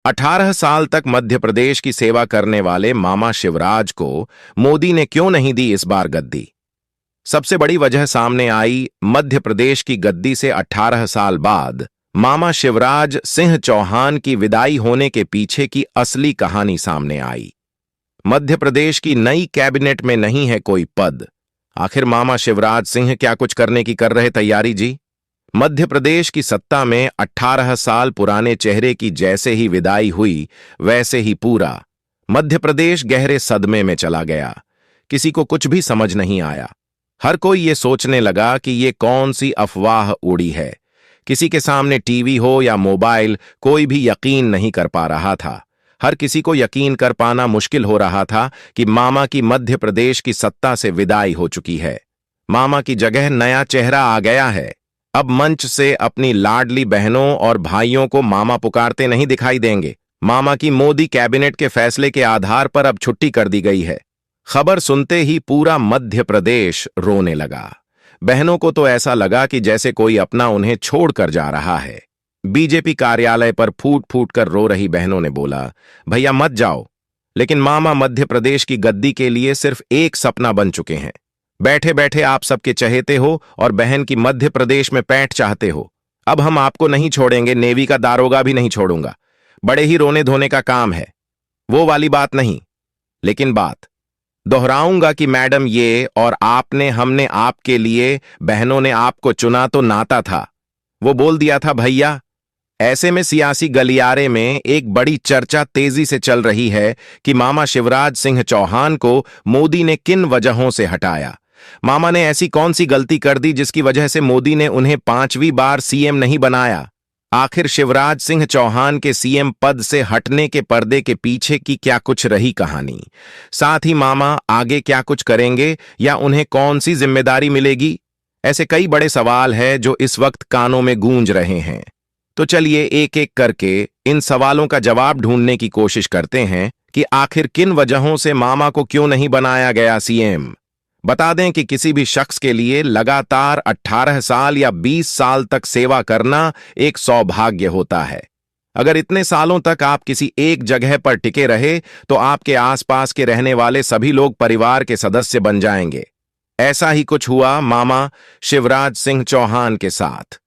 18 साल तक मध्य प्रदेश की सेवा करने वाले मामा शिवराज को मोदी ने क्यों नहीं दी इस बार गद्दी? सबसे बड़ी वजह सामने आई मध्य प्रदेश की गद्दी से 18 साल बाद मामा शिवराज सिंह चौहान की विदाई होने के पीछे की असली कहानी सामने आई। मध्य प्रदेश की नई कैबिनेट में नहीं है कोई पद। आखिर मामा शिवराज सिंह क्या कुछ करने की कर रहे तैयारी जी? मध्य प्रदेश की सत्ता में 18 साल पुराने चेहरे की जैसे ही विदाई हुई वैसे ही पूरा मध्य प्रदेश गहरे सदमे में चला गया। किसी को कुछ भी समझ नहीं आया। हर कोई ये सोचने लगा कि ये कौन सी अफवाह उड़ी है। किसी के सामने टीवी हो या मोबाइल, कोई भी यकीन नहीं कर पा रहा था। हर किसी को यकीन कर पाना मुश्किल हो रहा था कि मामा की मध्य प्रदेश की सत्ता से विदाई हो चुकी है। मामा की जगह नया चेहरा आ गया है। अब मंच से अपनी लाडली बहनों और भाइयों को मामा पुकारते नहीं दिखाई देंगे। मामा की मोदी कैबिनेट के फैसले के आधार पर अब छुट्टी कर दी गई है। खबर सुनते ही पूरा मध्य प्रदेश रोने लगा। बहनों को तो ऐसा लगा कि जैसे कोई अपना उन्हें छोड़कर जा रहा है। बीजेपी कार्यालय पर फूट फूट कर रो रही बहनों ने बोला, भैया मत जाओ। लेकिन मामा मध्य प्रदेश की गद्दी के लिए सिर्फ एक सपना बन चुके हैं। बैठे बैठे आप सबके चहेते हो और बहन की मध्य प्रदेश में पैठ चाहते हो। अब हम आपको नहीं छोड़ेंगे, नेवी का दारोगा भी नहीं छोड़ूंगा। बड़े ही रोने धोने का काम है, वो वाली बात नहीं। लेकिन बात दोहराऊंगा कि मैडम, ये और आपने, हमने आपके लिए, बहनों ने आपको चुना तो नाता था। वो बोल दिया था भैया। ऐसे में सियासी गलियारे में एक बड़ी चर्चा तेजी से चल रही है कि मामा शिवराज सिंह चौहान को मोदी ने किन वजहों से हटाया। मामा ने ऐसी कौन सी गलती कर दी जिसकी वजह से मोदी ने उन्हें 5वीं बार सीएम नहीं बनाया? आखिर शिवराज सिंह चौहान के सीएम पद से हटने के पर्दे के पीछे की क्या कुछ रही कहानी? साथ ही मामा आगे क्या कुछ करेंगे या उन्हें कौन सी जिम्मेदारी मिलेगी? ऐसे कई बड़े सवाल हैं जो इस वक्त कानों में गूंज रहे हैं। तो चलिए एक एक करके इन सवालों का जवाब ढूंढने की कोशिश करते हैं कि आखिर किन वजहों से मामा को क्यों नहीं बनाया गया सीएम। बता दें कि किसी भी शख्स के लिए लगातार 18 साल या 20 साल तक सेवा करना एक सौभाग्य होता है। अगर इतने सालों तक आप किसी एक जगह पर टिके रहे तो आपके आसपास के रहने वाले सभी लोग परिवार के सदस्य बन जाएंगे। ऐसा ही कुछ हुआ मामा शिवराज सिंह चौहान के साथ।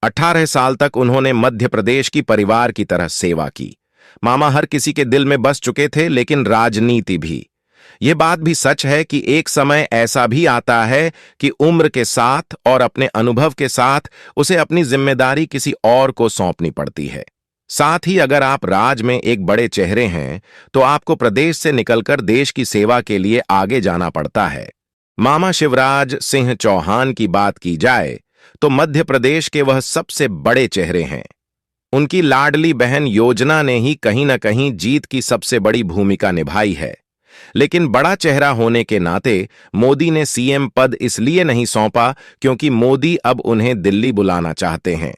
18 साल तक उन्होंने मध्य प्रदेश की परिवार की तरह सेवा की। मामा हर किसी के दिल में बस चुके थे, लेकिन राजनीति भी। यह बात भी सच है कि एक समय ऐसा भी आता है कि उम्र के साथ और अपने अनुभव के साथ उसे अपनी जिम्मेदारी किसी और को सौंपनी पड़ती है। साथ ही अगर आप राज में एक बड़े चेहरे हैं तो आपको प्रदेश से निकलकर देश की सेवा के लिए आगे जाना पड़ता है। मामा शिवराज सिंह चौहान की बात की जाए तो मध्य प्रदेश के वह सबसे बड़े चेहरे हैं। उनकी लाडली बहन योजना ने ही कहीं न कहीं जीत की सबसे बड़ी भूमिका निभाई है। लेकिन बड़ा चेहरा होने के नाते मोदी ने सीएम पद इसलिए नहीं सौंपा क्योंकि मोदी अब उन्हें दिल्ली बुलाना चाहते हैं।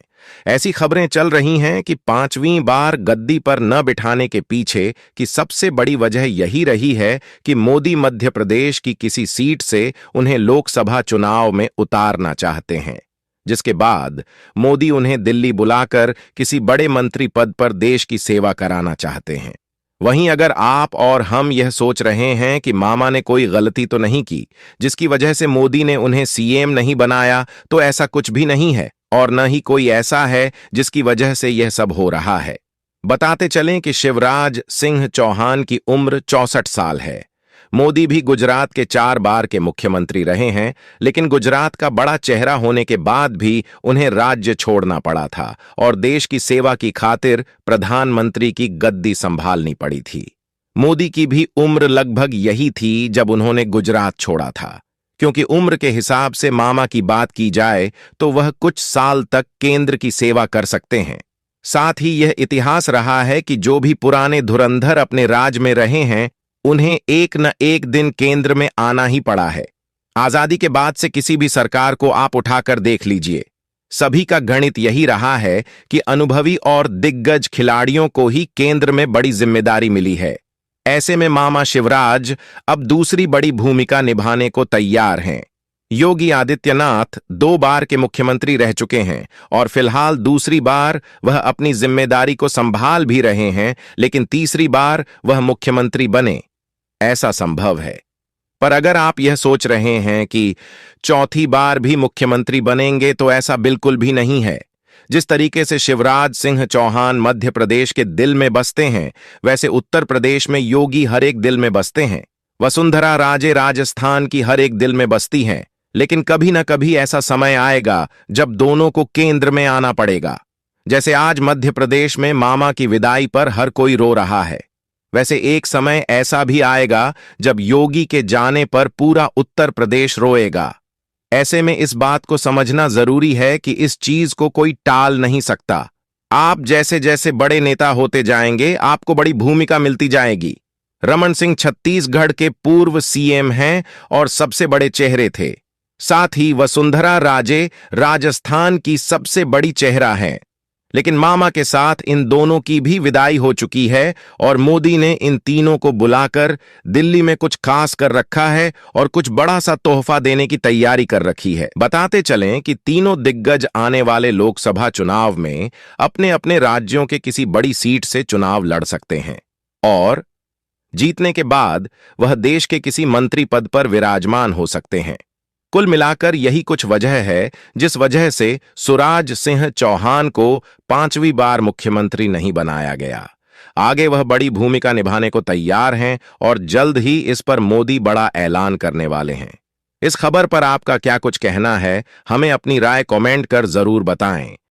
ऐसी खबरें चल रही हैं कि 5वीं बार गद्दी पर न बिठाने के पीछे की सबसे बड़ी वजह यही रही है कि मोदी मध्य प्रदेश की किसी सीट से उन्हें लोकसभा चुनाव में उतारना चाहते हैं, जिसके बाद मोदी उन्हें दिल्ली बुलाकर किसी बड़े मंत्री पद पर देश की सेवा कराना चाहते हैं। वहीं अगर आप और हम यह सोच रहे हैं कि मामा ने कोई गलती तो नहीं की जिसकी वजह से मोदी ने उन्हें सीएम नहीं बनाया, तो ऐसा कुछ भी नहीं है और न ही कोई ऐसा है जिसकी वजह से यह सब हो रहा है। बताते चलें कि शिवराज सिंह चौहान की उम्र 64 साल है। मोदी भी गुजरात के 4 बार के मुख्यमंत्री रहे हैं, लेकिन गुजरात का बड़ा चेहरा होने के बाद भी उन्हें राज्य छोड़ना पड़ा था और देश की सेवा की खातिर प्रधानमंत्री की गद्दी संभालनी पड़ी थी। मोदी की भी उम्र लगभग यही थी जब उन्होंने गुजरात छोड़ा था। क्योंकि उम्र के हिसाब से मामा की बात की जाए तो वह कुछ साल तक केंद्र की सेवा कर सकते हैं। साथ ही यह इतिहास रहा है कि जो भी पुराने धुरंधर अपने राज में रहे हैं उन्हें एक न एक दिन केंद्र में आना ही पड़ा है। आजादी के बाद से किसी भी सरकार को आप उठाकर देख लीजिए, सभी का गणित यही रहा है कि अनुभवी और दिग्गज खिलाड़ियों को ही केंद्र में बड़ी जिम्मेदारी मिली है। ऐसे में मामा शिवराज अब दूसरी बड़ी भूमिका निभाने को तैयार हैं। योगी आदित्यनाथ 2 बार के मुख्यमंत्री रह चुके हैं और फिलहाल दूसरी बार वह अपनी जिम्मेदारी को संभाल भी रहे हैं, लेकिन तीसरी बार वह मुख्यमंत्री बने, ऐसा संभव है। पर अगर आप यह सोच रहे हैं कि चौथी बार भी मुख्यमंत्री बनेंगे, तो ऐसा बिल्कुल भी नहीं है। जिस तरीके से शिवराज सिंह चौहान मध्य प्रदेश के दिल में बसते हैं, वैसे उत्तर प्रदेश में योगी हर एक दिल में बसते हैं। वसुंधरा राजे राजस्थान की हर एक दिल में बसती हैं, लेकिन कभी न कभी ऐसा समय आएगा जब दोनों को केंद्र में आना पड़ेगा। जैसे आज मध्य प्रदेश में मामा की विदाई पर हर कोई रो रहा है, वैसे एक समय ऐसा भी आएगा जब योगी के जाने पर पूरा उत्तर प्रदेश रोएगा। ऐसे में इस बात को समझना जरूरी है कि इस चीज को कोई टाल नहीं सकता। आप जैसे जैसे बड़े नेता होते जाएंगे, आपको बड़ी भूमिका मिलती जाएगी। रमन सिंह छत्तीसगढ़ के पूर्व सीएम हैं और सबसे बड़े चेहरे थे। साथ ही वसुंधरा राजे राजस्थान की सबसे बड़ी चेहरा हैं। लेकिन मामा के साथ इन दोनों की भी विदाई हो चुकी है और मोदी ने इन तीनों को बुलाकर दिल्ली में कुछ खास कर रखा है और कुछ बड़ा सा तोहफा देने की तैयारी कर रखी है। बताते चलें कि तीनों दिग्गज आने वाले लोकसभा चुनाव में अपने अपने राज्यों के किसी बड़ी सीट से चुनाव लड़ सकते हैं और जीतने के बाद वह देश के किसी मंत्री पद पर विराजमान हो सकते हैं। कुल मिलाकर यही कुछ वजह है जिस वजह से शिवराज सिंह चौहान को 5वीं बार मुख्यमंत्री नहीं बनाया गया। आगे वह बड़ी भूमिका निभाने को तैयार हैं और जल्द ही इस पर मोदी बड़ा ऐलान करने वाले हैं। इस खबर पर आपका क्या कुछ कहना है, हमें अपनी राय कमेंट कर जरूर बताएं।